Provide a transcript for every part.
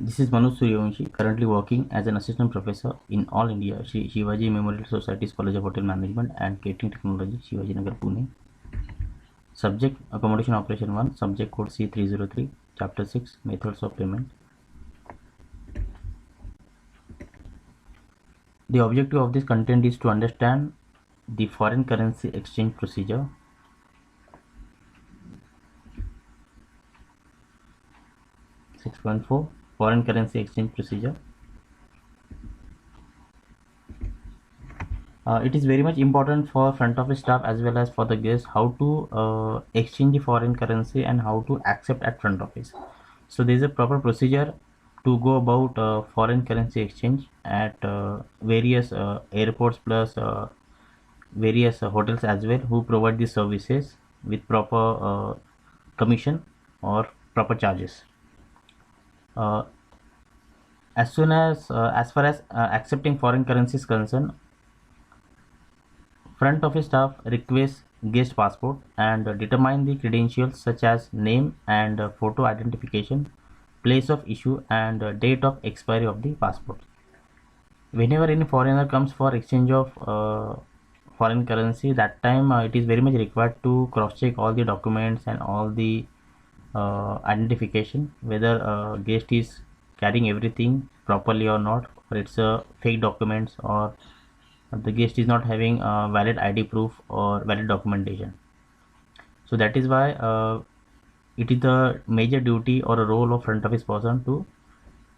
This is Manoj Suryavanshi, currently working as an assistant professor in All India Shri Shivaji Memorial Society's College of Hotel Management and Catering Technology, Shivaji Nagar, Pune. Subject Accommodation Operation 1, Subject Code C303, Chapter 6, Methods of Payment. The objective of this content is to understand the foreign currency exchange procedure. (6.4) Foreign currency exchange procedure. It is very much important for front office staff as well as for the guests how to exchange the foreign currency and how to accept at front office. So there is a proper procedure to go about foreign currency exchange at various airports plus various hotels as well who provide these services with proper commission or proper charges. Uh, as far as accepting foreign currency is concerned, front office staff requests guest passport and determine the credentials such as name and photo identification, place of issue and date of expiry of the passport. Whenever any foreigner comes for exchange of foreign currency, that time it is very much required to cross check all the documents and all the identification whether guest is carrying everything properly or not, or it's a fake documents, or the guest is not having valid ID proof or valid documentation. So that is why it is the major duty or a role of front office person to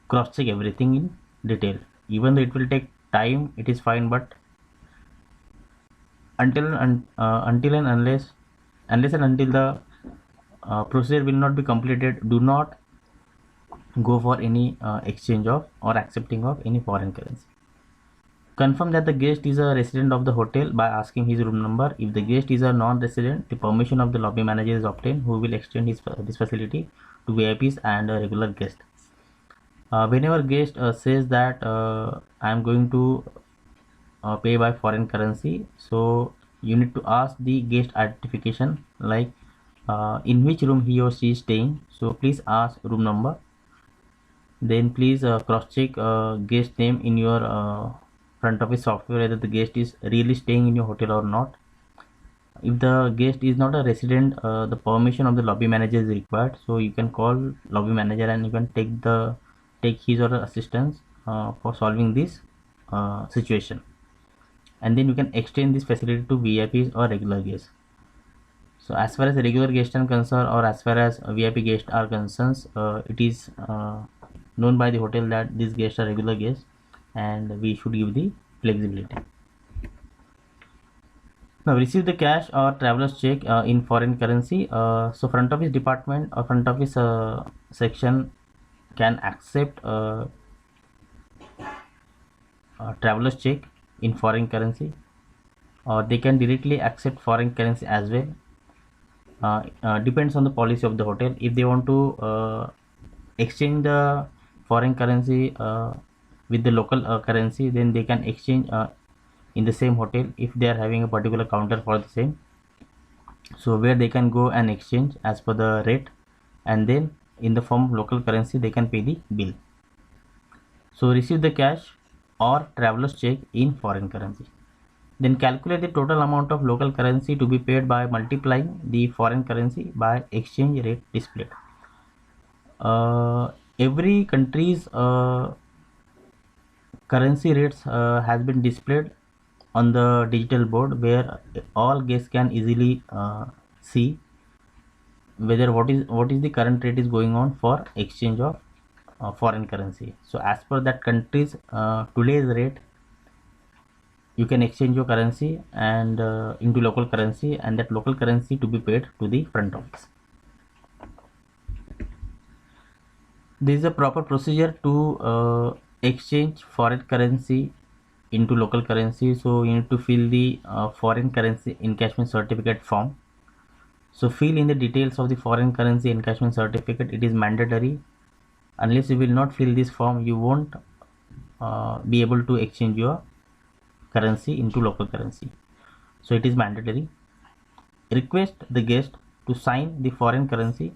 cross check everything in detail. Even though it will take time, it is fine, but until and unless and until the procedure will not be completed, do not go for any exchange of or accepting of any foreign currency. Confirm that the guest is a resident of the hotel by asking his room number. If the guest is a non-resident, the permission of the lobby manager is obtained, who will extend this facility to VIPs and regular guests. Whenever guest says that I am going to pay by foreign currency, so you need to ask the guest identification, like in which room he or she is staying. So please ask room number. Then please cross check guest name in your front office software whether the guest is really staying in your hotel or not. If the guest is not a resident, the permission of the lobby manager is required, so you can call lobby manager and you can take his or her assistance for solving this situation, and then you can extend this facility to VIPs or regular guests. So as far as regular guests are concerned, or as far as VIP guests are concerned, it is known by the hotel that these guests are regular guests and we should give the flexibility. Now receive the cash or traveler's check in foreign currency. So front office department or front office section can accept traveler's check in foreign currency, or they can directly accept foreign currency as well. Depends on the policy of the hotel. If they want to exchange the foreign currency with the local currency, then they can exchange in the same hotel if they are having a particular counter for the same, so where they can go and exchange as per the rate, and then in the form of local currency they can pay the bill. So receive the cash or traveler's check in foreign currency. Then calculate the total amount of local currency to be paid by multiplying the foreign currency by exchange rate displayed. Every country's currency rates has been displayed on the digital board, where all guests can easily see whether what is the current rate is going on for exchange of foreign currency. So as per that country's today's rate, you can exchange your currency and into local currency, and that local currency to be paid to the front office. There is a proper procedure to exchange foreign currency into local currency. So you need to fill the foreign currency encashment certificate form. So fill in the details of the foreign currency encashment certificate. It is mandatory. Unless you will not fill this form, you won't be able to exchange your currency into local currency. So it is mandatory. Request the guest to sign the foreign currency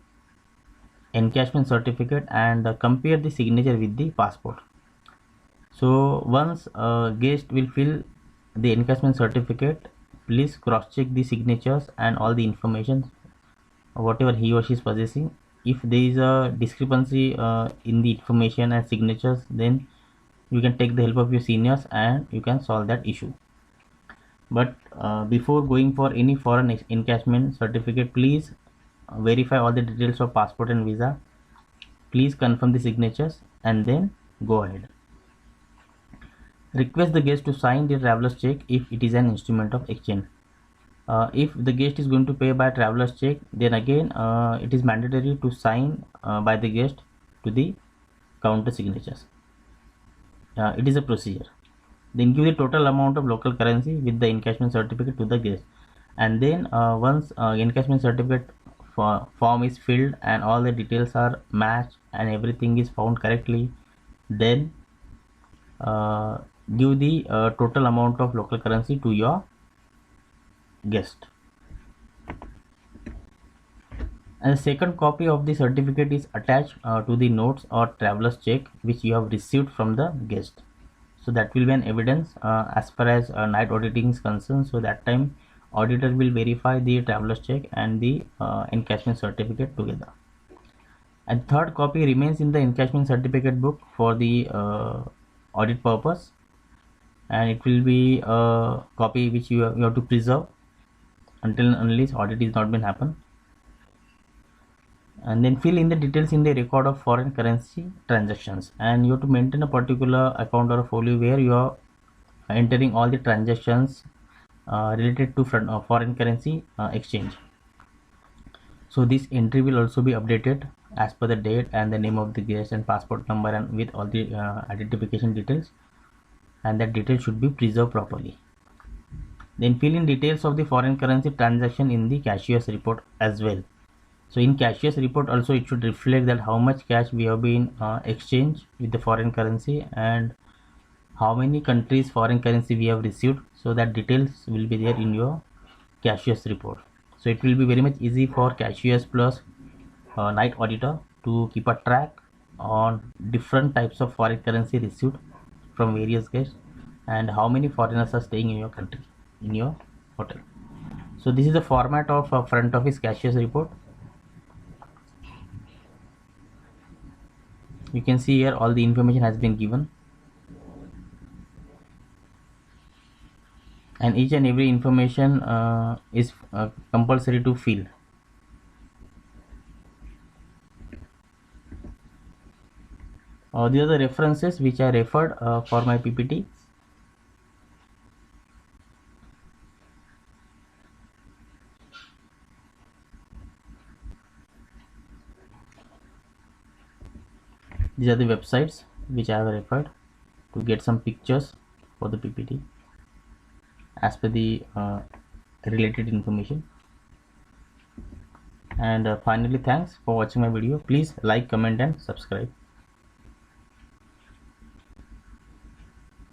encashment certificate and compare the signature with the passport. So once guest will fill the encashment certificate, please cross check the signatures and all the information whatever he or she is possessing. If there is a discrepancy in the information and signatures, then you can take the help of your seniors and you can solve that issue. But before going for any foreign encashment certificate, please verify all the details of passport and visa. Please confirm the signatures and then go ahead. Request the guest to sign the traveler's check if it is an instrument of exchange. If the guest is going to pay by traveler's check, then again it is mandatory to sign by the guest to the counter signatures. It is a procedure. Then give the total amount of local currency with the encashment certificate to the guest, and then once encashment certificate form is filled and all the details are matched and everything is found correctly, then give the total amount of local currency to your guest. And the second copy of the certificate is attached to the notes or traveler's check which you have received from the guest. So that will be an evidence as far as night auditing is concerned. So that time auditor will verify the traveler's check and the encashment certificate together. And third copy remains in the encashment certificate book for the audit purpose, and it will be a copy which you have to preserve until and unless audit is not been happen. And then fill in the details in the record of foreign currency transactions, and you have to maintain a particular account or a folio where you are entering all the transactions related to foreign currency exchange. So this entry will also be updated as per the date and the name of the guest and passport number and with all the identification details, and that detail should be preserved properly. Then fill in details of the foreign currency transaction in the cashier's report as well. So in cashier's report also it should reflect that how much cash we have been exchanged with the foreign currency and how many countries foreign currency we have received. So that details will be there in your cashier's report. So it will be very much easy for cashiers plus night auditor to keep a track on different types of foreign currency received from various guests and how many foreigners are staying in your country, in your hotel. So this is the format of front office cashier's report. You can see here all the information has been given, and each and every information is compulsory to fill. These are the references which I referred for my PPT. These are the websites which I have referred to get some pictures for the PPT as per the related information. And finally, thanks for watching my video. Please like, comment and subscribe.